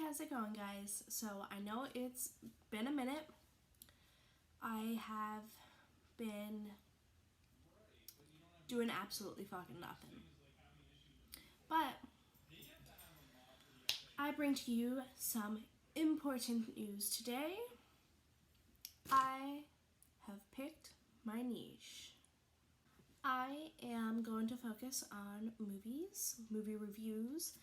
how's it going, guys? So I know it's been a minute. I have been doing absolutely fucking nothing. But I bring to you some important news today. I have picked my niche. I am going to focus on movies, movie reviews,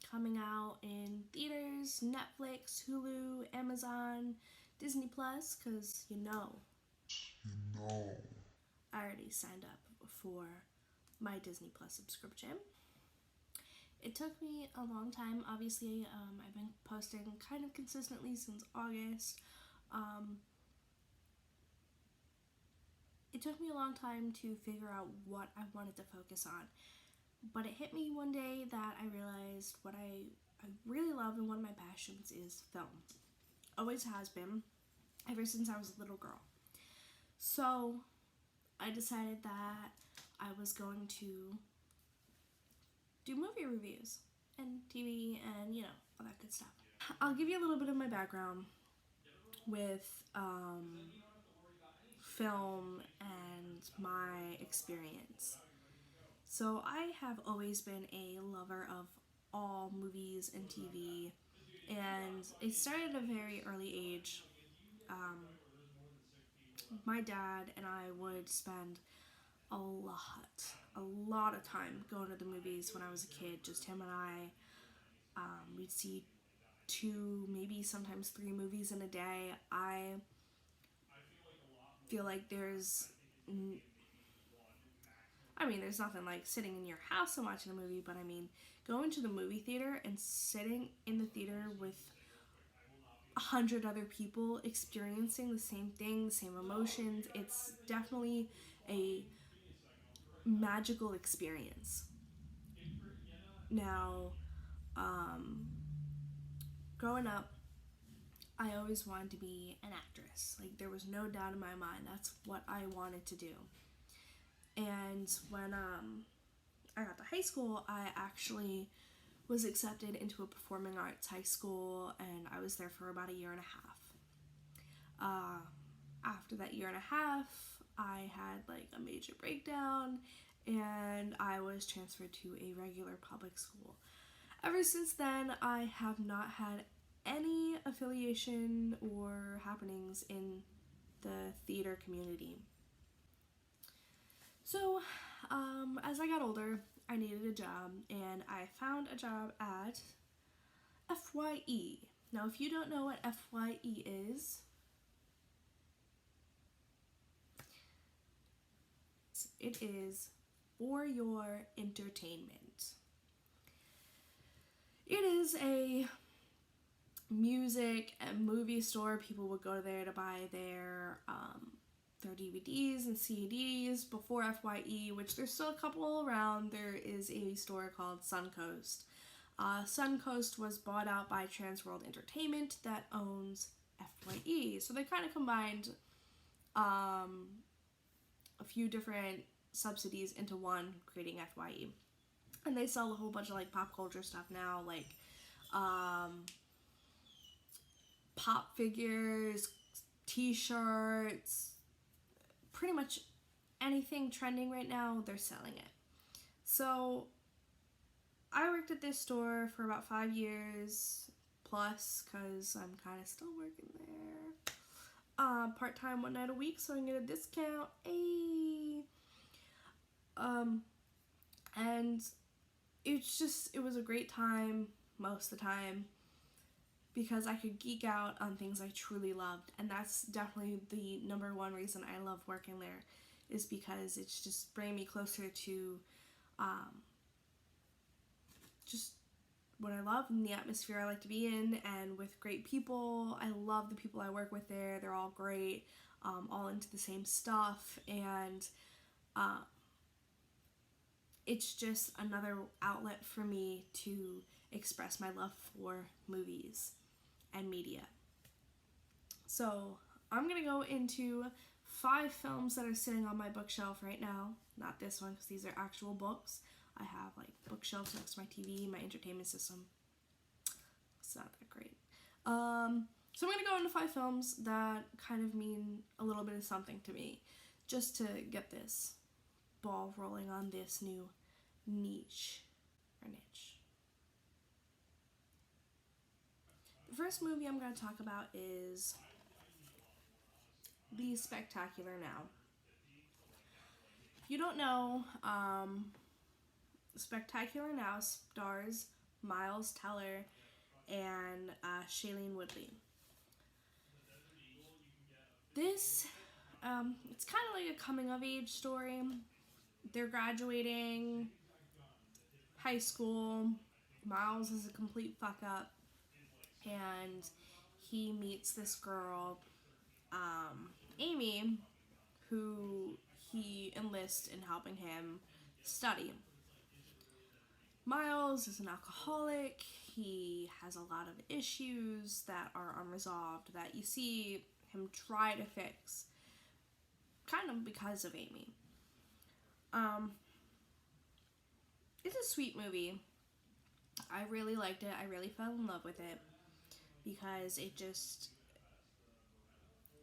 coming out in theaters, Netflix, Hulu, Amazon, Disney Plus, because I already signed up for my Disney Plus subscription. It took me a long time. Obviously, I've been posting kind of consistently since August. It took me a long time to figure out what I wanted to focus on. But it hit me one day that I realized what I really love and one of my passions is film. Always has been, ever since I was a little girl. So I decided that I was going to do movie reviews and TV and, all that good stuff. I'll give you a little bit of my background with film and my experience. So I have always been a lover of all movies and TV, and it started at a very early age. My dad and I would spend a lot of time going to the movies when I was a kid, just him and I. We'd see 2, maybe sometimes 3 movies in a day. I feel like there's nothing like sitting in your house and watching a movie, but going to the movie theater and sitting in the theater with 100 other people experiencing the same thing, the same emotions, it's definitely a magical experience. Now, growing up, I always wanted to be an actress. Like, there was no doubt in my mind that's what I wanted to do. And when I got to high school, I actually was accepted into a performing arts high school, and I was there for about a year and a half. After that year and a half, I had like a major breakdown, and I was transferred to a regular public school. Ever since then, I have not had any affiliation or happenings in the theater community. So, as I got older, I needed a job, and I found a job at FYE. Now, if you don't know what FYE is, it is for your entertainment. It is a music and movie store. People would go there to buy their DVDs and CDs. Before FYE, which there's still a couple around, there is a store called Suncoast. Suncoast was bought out by Transworld Entertainment that owns FYE. So they kind of combined a few different subsidies into one, creating FYE. And they sell a whole bunch of like pop culture stuff now, like pop figures, t-shirts, pretty much anything trending right now, they're selling it. So I worked at this store for about 5 years plus, because I'm kind of still working there. Part-time 1 night a week, so I can get a discount. And it was a great time most of the time, because I could geek out on things I truly loved, and that's definitely the number one reason I love working there, is because it's just bringing me closer to just what I love and the atmosphere I like to be in, and with great people. I love the people I work with there. They're all great, all into the same stuff, and it's just another outlet for me to express my love for movies and media. So I'm gonna go into 5 films that are sitting on my bookshelf right now. Not this one, because these are actual books. I have like bookshelves next to my TV, my entertainment system. it's not that great. So I'm going to go into 5 films that kind of mean a little bit of something to me, just to get this ball rolling on this new niche. The first movie I'm going to talk about is The Spectacular Now. If you don't know, Spectacular Now stars Miles Teller and Shailene Woodley. This, it's kind of like a coming-of-age story. They're graduating high school. Miles is a complete fuck-up, and he meets this girl, Amy, who he enlists in helping him study. Miles is an alcoholic. He has a lot of issues that are unresolved that you see him try to fix, kind of because of Amy. It's a sweet movie. I really liked it. I really fell in love with it because it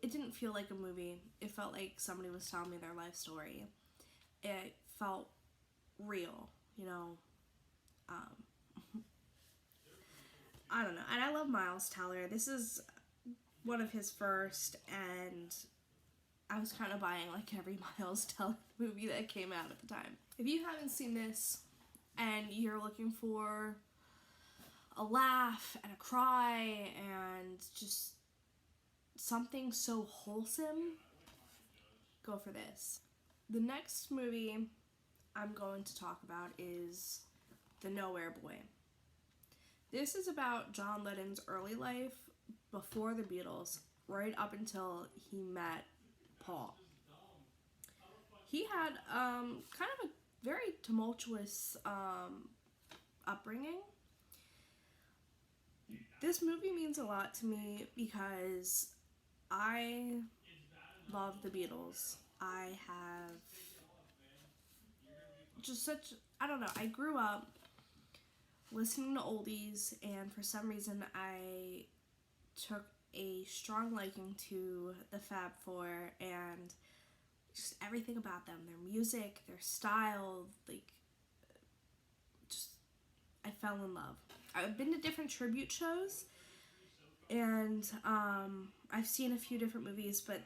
didn't feel like a movie. It felt like somebody was telling me their life story. It felt real, you know. I don't know. And I love Miles Teller. This is one of his first, and I was kind of buying like every Miles Teller movie that came out at the time. If you haven't seen this and you're looking for a laugh and a cry and just something so wholesome, go for this. The next movie I'm going to talk about is The Nowhere Boy. This is about John Lennon's early life before the Beatles, right up until he met Paul. He had kind of a very tumultuous upbringing. This movie means a lot to me because I love the Beatles. I have just I don't know, I grew up listening to oldies, and for some reason I took a strong liking to the Fab Four and just everything about them, their music, their style, like, just, I fell in love. I've been to different tribute shows, and I've seen a few different movies, but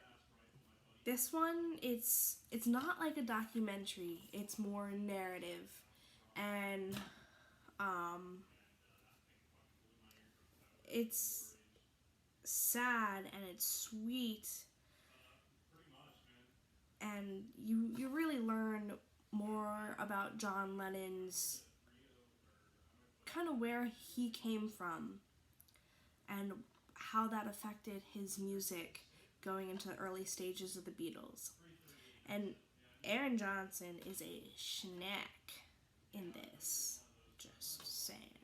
this one, it's not like a documentary, it's more narrative, and it's sad and it's sweet, and you really learn more about John Lennon's kind of where he came from and how that affected his music going into the early stages of the Beatles. And Aaron Johnson is a schnack in this. Just saying.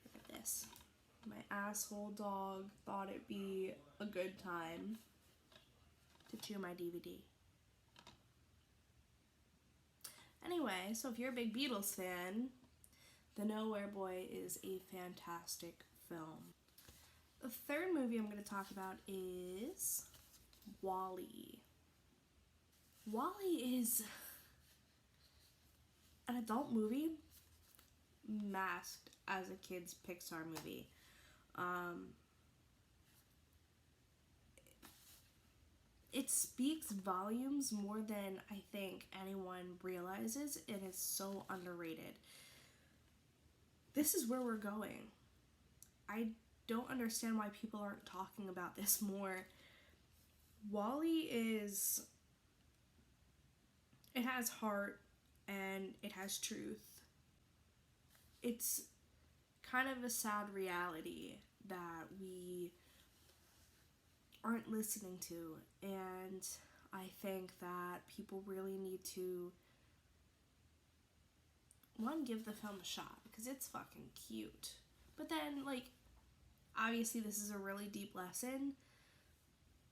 Look at this. My asshole dog thought it'd be a good time to chew my DVD. Anyway, so if you're a big Beatles fan, The Nowhere Boy is a fantastic film. The third movie I'm going to talk about is WALL-E. WALL-E is an adult movie masked as a kid's Pixar movie. It speaks volumes more than I think anyone realizes, and it's so underrated. This is where we're going. I don't understand why people aren't talking about this more. WALL-E it has heart and it has truth. It's kind of a sad reality that we aren't listening to, and I think that people really need to, one, give the film a shot because it's fucking cute, but then, like, obviously this is a really deep lesson.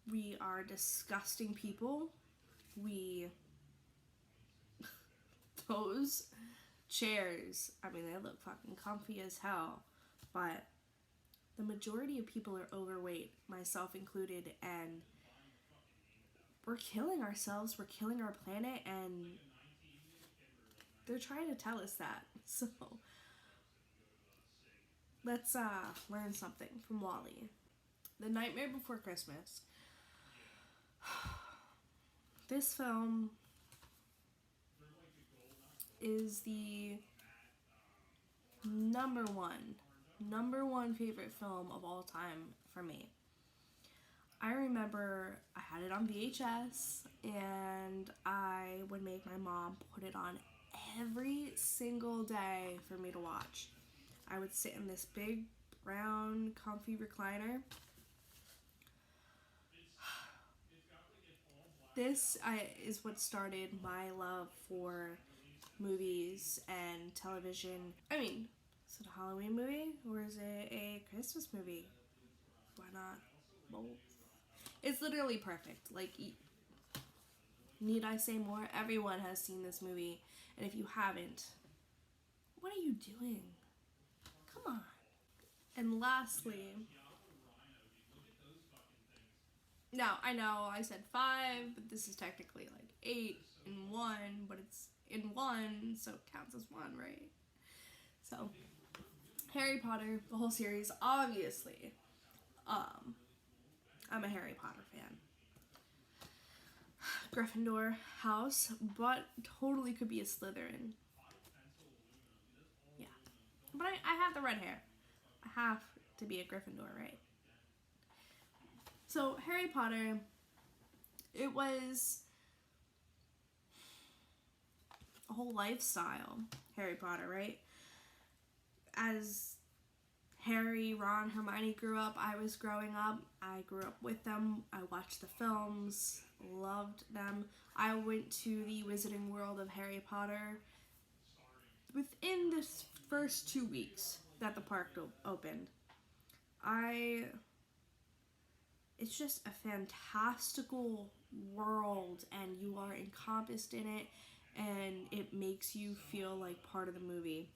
We are disgusting people. Those chairs, I mean, they look fucking comfy as hell, but the majority of people are overweight, myself included, and we're killing ourselves, we're killing our planet, and they're trying to tell us that. So let's learn something from WALL-E. The Nightmare Before Christmas. This film is the number one favorite film of all time for me. I remember I had it on VHS, and I would make my mom put it on every single day for me to watch. I would sit in this big brown comfy recliner. This is what started my love for movies and television. I mean, is it a Halloween movie or is it a Christmas movie? Why not both? It's literally perfect. Like, need I say more? Everyone has seen this movie, and if you haven't, what are you doing? Come on. And lastly, now I know I said 5, but this is technically like 8 in 1, but it's in 1, so it counts as 1, right? So, Harry Potter, the whole series, obviously. I'm a Harry Potter fan. Gryffindor house, but totally could be a Slytherin. Yeah. But I have the red hair. I have to be a Gryffindor, right? So, Harry Potter, it was a whole lifestyle, Harry Potter, right? As Harry, Ron, Hermione grew up, I was growing up. I grew up with them. I watched the films, loved them. I went to the Wizarding World of Harry Potter within the first 2 weeks that the park opened. It's just a fantastical world, and you are encompassed in it, and it makes you feel like part of the movie.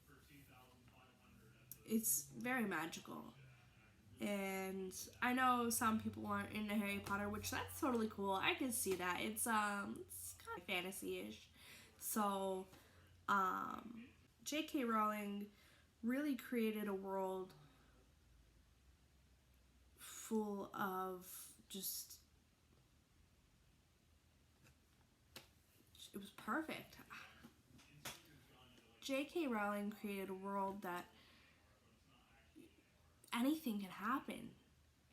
It's very magical. And I know some people aren't into Harry Potter, which that's totally cool. I can see that. It's kind of fantasy-ish. So, J.K. Rowling really created a world full of just, it was perfect. J.K. Rowling created a world that anything can happen.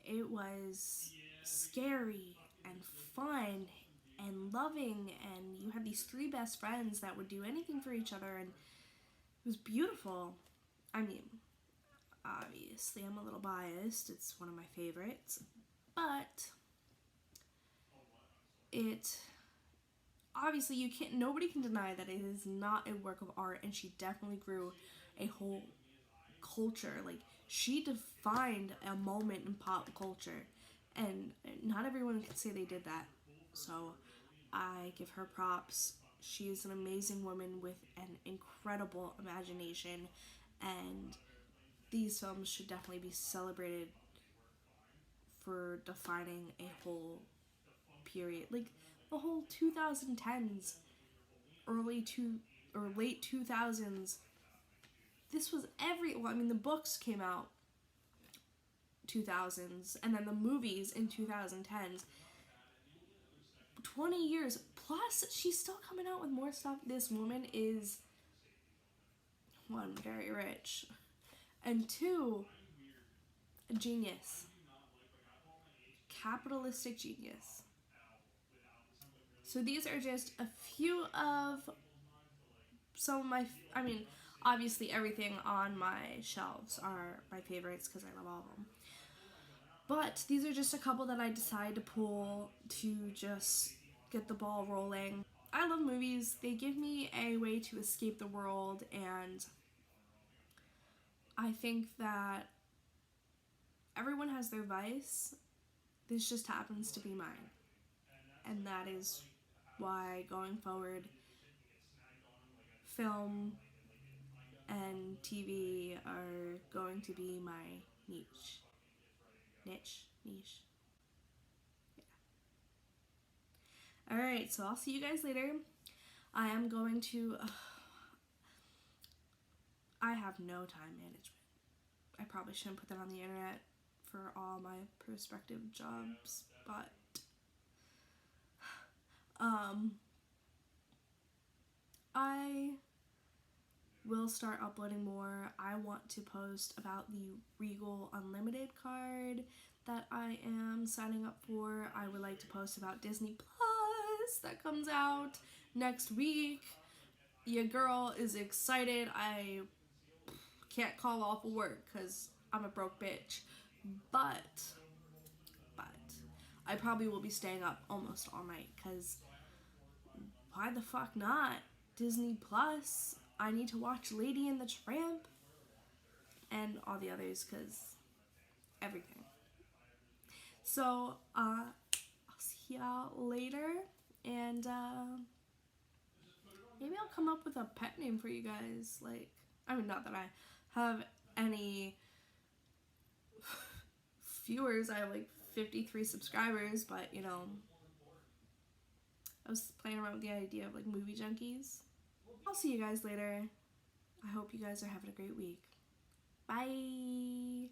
It was scary and fun and loving, and you had these 3 best friends that would do anything for each other, and it was beautiful. I mean, obviously I'm a little biased. It's one of my favorites. But it, obviously nobody can deny that it is not a work of art, and she definitely grew a whole culture. Like, she defined a moment in pop culture, and not everyone can say they did that. So I give her props. She is an amazing woman with an incredible imagination, and these films should definitely be celebrated for defining a whole period. Like, the whole 2010s, late 2000s. This was the books came out 2000s, and then the movies in 2010s. 20 years plus, she's still coming out with more stuff. This woman is, 1, very rich, and 2, a genius. Capitalistic genius. So these are just a few of some of my, obviously everything on my shelves are my favorites because I love all of them. But these are just a couple that I decided to pull to just get the ball rolling. I love movies. They give me a way to escape the world, and I think that everyone has their vice. This just happens to be mine. And that is why, going forward, film and TV are going to be my niche. Niche. Yeah. Alright, so I'll see you guys later. I am going to... I have no time management. I probably shouldn't put that on the internet for all my prospective jobs, but I will start uploading more. I want to post about the Regal Unlimited card that I am signing up for. I would like to post about Disney Plus that comes out next week. Your girl is excited. I can't call off of work because I'm a broke bitch. But I probably will be staying up almost all night because why the fuck not? Disney Plus. I need to watch Lady and the Tramp and all the others because everything. So, I'll see y'all later, and maybe I'll come up with a pet name for you guys. Like, I mean, not that I have any viewers. I have like 53 subscribers, but you know, I was playing around with the idea of like movie junkies. I'll see you guys later. I hope you guys are having a great week. Bye!